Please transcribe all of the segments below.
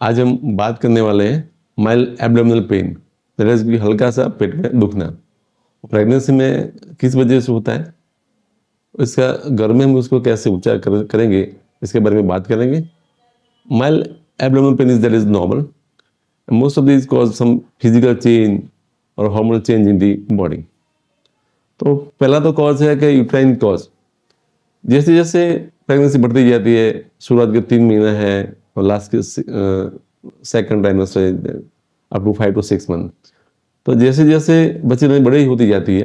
आज हम बात करने वाले हैं mild abdominal pen, that is कि हल्का सा पेट में दुखना। प्रेगनेंसी में किस वजह से होता है, इसका घर में हम उसको कैसे उपचार करेंगे, इसके बारे में बात करेंगे। Mild abdominal pain is that is normal. Most of this cause some physical change और hormonal change in the body. तो पहला तो कॉज है कि यूट्राइन कॉज। जैसे जैसे प्रेगनेंसी बढ़ती जाती है, शुरुआत के 3 महीना है और लास्ट के second trimester up to 5 to 6 month, तो जैसे जैसे बच्चे बड़ी होती जाती है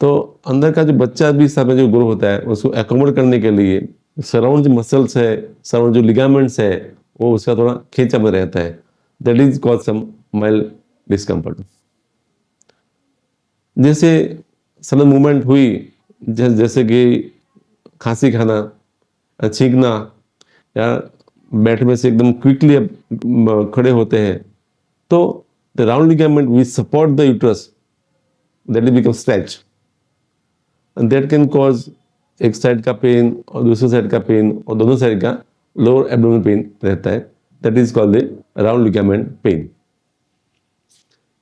तो अंदर का जो बच्चा भी सामने जो ग्रो होता है उसको एकोमोडेट करने के लिए सराउंड जो मसल्स है, सराउंड जो लिगामेंट्स है, वो उसका थोड़ा खींचा में रहता है। That is cause some mild discomfort. जैसे सडन मूवमेंट हुई, जैसे कि खांसी खाना, छींकना, या बैठ में से एकदम क्विकली खड़े होते हैं, तो the round ligament which support the uterus that is become stretch and that can cause एक साइड का पेन और दूसरी साइड का पेन और दोनों साइड का लोअर एब्डोमिनल पेन रहता है। That is called the round ligament pain.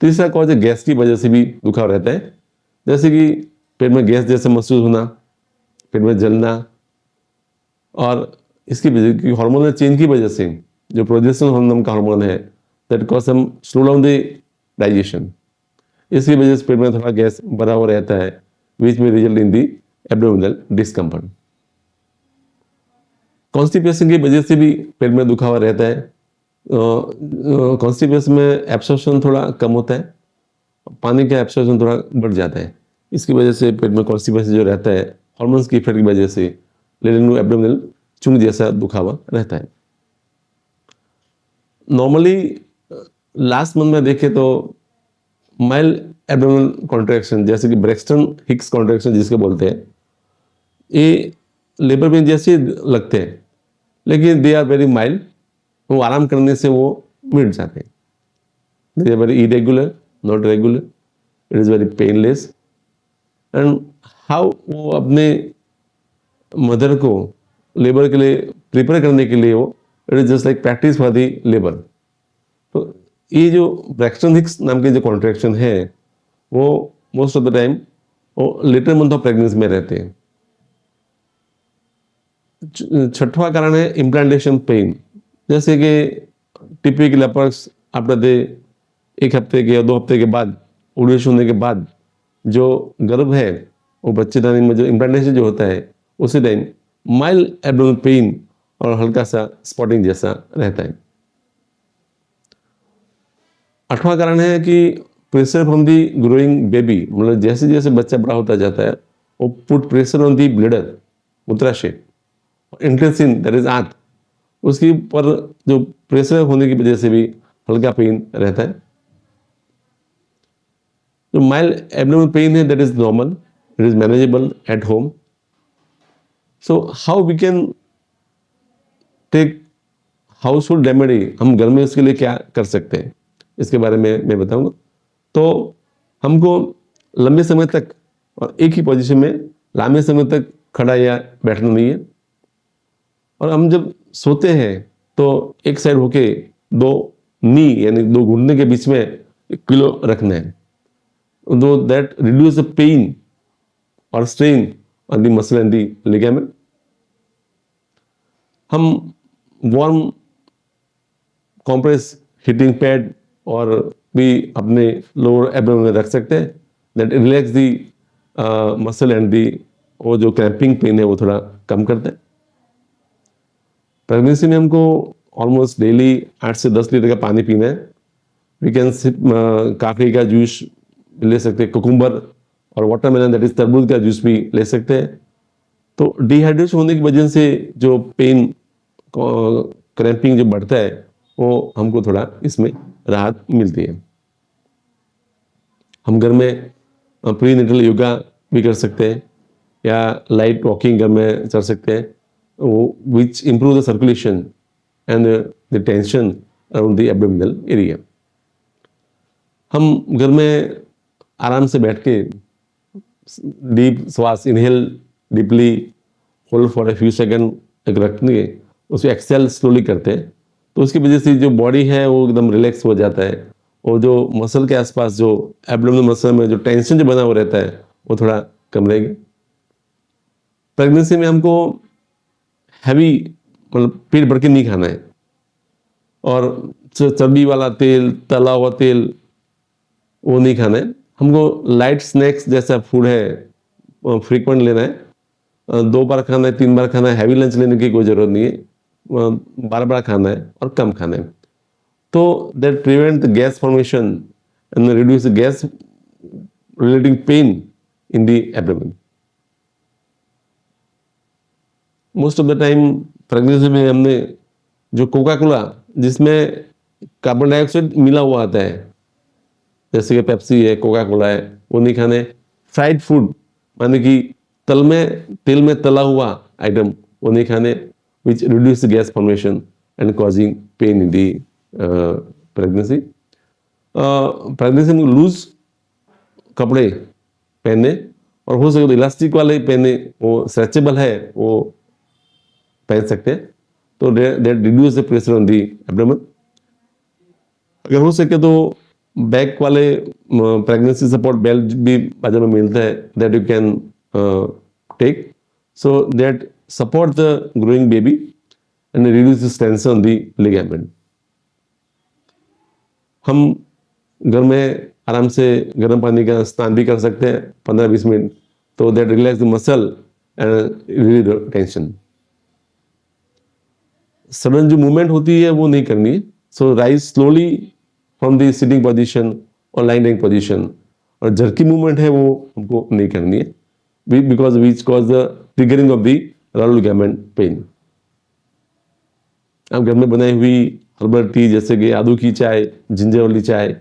तीसरा कॉज है गैस की वजह से भी दुखाव रहता है, जैसे कि पेट में गैस जैसे महसूस होना, पेट में जलना, और इसकी वजह की हार्मोनल चेंज की वजह से जो प्रोजेस्टेरोन हार्मोन का हार्मोन है that cause some slow down the digestion. इसकी वजह से पेट में थोड़ा गैस भरा हुआ रहता है विच में result in the abdominal discomfort. Constipation की वजह से भी पेट में दुखावा रहता है। कॉन्स्टिपेशन में एब्सॉर्प्शन थोड़ा कम होता है, पानी का एब्सॉर्प्शन थोड़ा बढ़ जाता है। इसकी वजह से पेट में कॉन्स्टिपेशन जो रहता है हार्मोन्स की इफेक्ट की वजह से लेडन एब्डोमिनल चुंग जैसा दुखावा रहता है। नॉर्मली लास्ट मंथ में देखें तो माइल्ड एब्डोमिनल कॉन्ट्रैक्शन, जैसे कि ब्रेक्सटन हिक्स कॉन्ट्रैक्शन जिसके बोलते हैं, ये लेबर पेन जैसे लगते हैं लेकिन दे आर वेरी माइल्ड। वो आराम करने से वो मिट जाते हैं। They are very irregular, not regular, it is very painless. And how वो अपने मदर को लेबर के लिए प्रिपेयर करने के लिए, वो it is just like practice for the labour. तो ये जो ब्रैक्सटन हिक्स नाम के जो कॉन्ट्रैक्शन है वो मोस्ट ऑफ द टाइम वो लेटर मंथ ऑफ प्रेगनेंसी में रहते हैं। छठवां कारण है इम्प्लांटेशन पेन, जैसे कि टिपिकल अपर्स आफ्टर द 1 हफ्ते के या 2 हफ्ते के बाद ओवुलेशन होने के बाद जो गर्भ है वो बच्चेदानी में जो इम्प्लांटेशन जो होता है उसी टाइम माइल्ड एब्डोमिनल पेन और हल्का सा स्पॉटिंग जैसा रहता है। 8वां कारण है कि pressure from the growing baby, मतलब जैसे जैसे बच्चा बड़ा होता जाता है वो put pressure on the bladder, मूत्राशय, इंटेस्टाइन दैट इज आंत, उसके ऊपर जो प्रेशर होने की वजह से भी हल्का पेन रहता है। जो माइल्ड एब्डोमिनल पेन है that is normal, it is manageable at home. So how we can take household remedy, हम घर में इसके लिए क्या कर सकते हैं इसके बारे में मैं बताऊंगा। तो हमको लंबे समय तक और एक ही पोजीशन में लंबे समय तक खड़ा या बैठना नहीं है, और हम जब सोते हैं तो एक साइड होके 2 नी यानी 2 घुटने के बीच में 1 किलो रखना है, दो दैट रिड्यूस द पेन और strain on the muscle and the ligament. हम वार्म कॉम्प्रेस हीटिंग पैड और भी अपने लोअर एब्डोमेन में रख सकते हैं, that relax the muscle and the वो जो क्रैम्पिंग पेन है वो थोड़ा कम करते हैं। प्रेगनेंसी में हमको ऑलमोस्ट डेली 8 से 10 लीटर का पानी पीना है। वी कैन काफी का जूस ले सकते हैं, कुकुम्बर और वाटरमेलन दैट इज तरबूज का जूस भी ले सकते हैं। तो डिहाइड्रेशन होने की वजह से जो पेन क्रैम्पिंग जो बढ़ता है वो हमको थोड़ा इसमें राहत मिलती है। हम घर में प्रीनेटल योगा भी कर सकते हैं या लाइट वॉकिंग घर में चल सकते हैं, which improve the circulation and the tension around the abdominal area. हम घर में आराम से बैठ के डीप श्वास inhale deeply, hold for a few second रखने, उसको एक्सेल स्लोली करते हैं, तो उसकी वजह से जो बॉडी है वो एकदम रिलैक्स हो जाता है, और जो मसल के आसपास जो एब्डोमिनल मसल में जो टेंशन जो बना हुआ रहता है वो थोड़ा कम रहेगा। प्रेगनेंसी में हमको हैवी मतलब पेट भर के नहीं खाना है, और चर्बी वाला तेल, तला हुआ तेल वो नहीं खाना है। हमको लाइट स्नैक्स जैसा फूड है फ्रीक्वेंट लेना है। 2 बार खाना है, 3 बार खाना है, हैवी लंच लेने की कोई ज़रूरत नहीं है। बार-बार खाना है और कम खाना है। तो that prevent the gas formation and reduce the gas relating pain in the abdomen. Most of the time pregnancy में हमने जो कोका कोला जिसमें कार्बन डाइऑक्साइड मिला हुआ आता है, जैसे कि पेप्सी है, कोका कोला है, वो नहीं खाने। फ्राइड फूड माने कि तेल में तला हुआ आइटम वो नहीं खाने, which reduce gas formation and causing pain in the pregnancy. Pregnancy में लूज कपड़े पहने, और हो सके तो इलास्टिक वाले पहने, वो स्ट्रेचेबल है वो पहन सकते हैं, तो that reduce the pressure on the abdomen. अगर हो सके तो बैक वाले प्रेगनेंसी सपोर्ट बेल्ट भी बाजार में मिलता है, that you can take, so that support the growing baby and reduce tension on the ligament. हम घर में आराम से गर्म पानी का स्नान भी कर सकते हैं 15-20 मिनट, तो that relax the muscle and relieve the tension. Sudden जो मूवमेंट होती है वो नहीं करनी है, so rise slowly from the sitting position और लाइंग पोजीशन, और जर्की मूवमेंट है वो हमको नहीं करनी है, because which cause the triggering of the royal ligament pain. आप घर में बनाई हुई हर्बल टी जैसे कि आदू की चाय, जिंजर वाली चाय,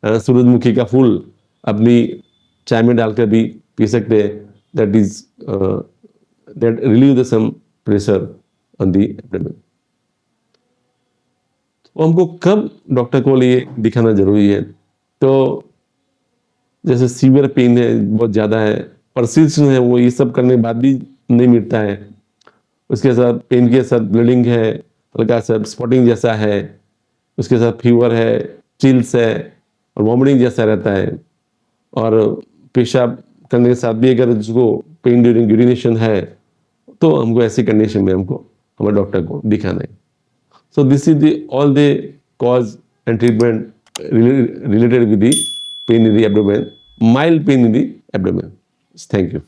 सूरजमुखी का फूल अपनी चाय में डालकर भी पी सकते हैं, that relieve the some pressure on the abdomen. तो हमको कब डॉक्टर को लिए दिखाना जरूरी है? तो जैसे सीवियर पेन है, बहुत ज़्यादा है, परसिस्टेंट है, वो ये सब करने के बाद भी नहीं मिटता है, उसके साथ पेन के साथ ब्लीडिंग है, हल्का सा स्पॉटिंग जैसा है, उसके साथ फीवर है, चिल्स है, और वॉमिटिंग जैसा रहता है, और पेशाब करने के साथ भी अगर जिसको पेन ड्यूरिंग यूरिनेशन है, तो हमको ऐसी कंडीशन में हमको हमारे डॉक्टर को दिखाना है। So this is all the cause and treatment related with the pain in the abdomen, mild pain in the abdomen. Thank you.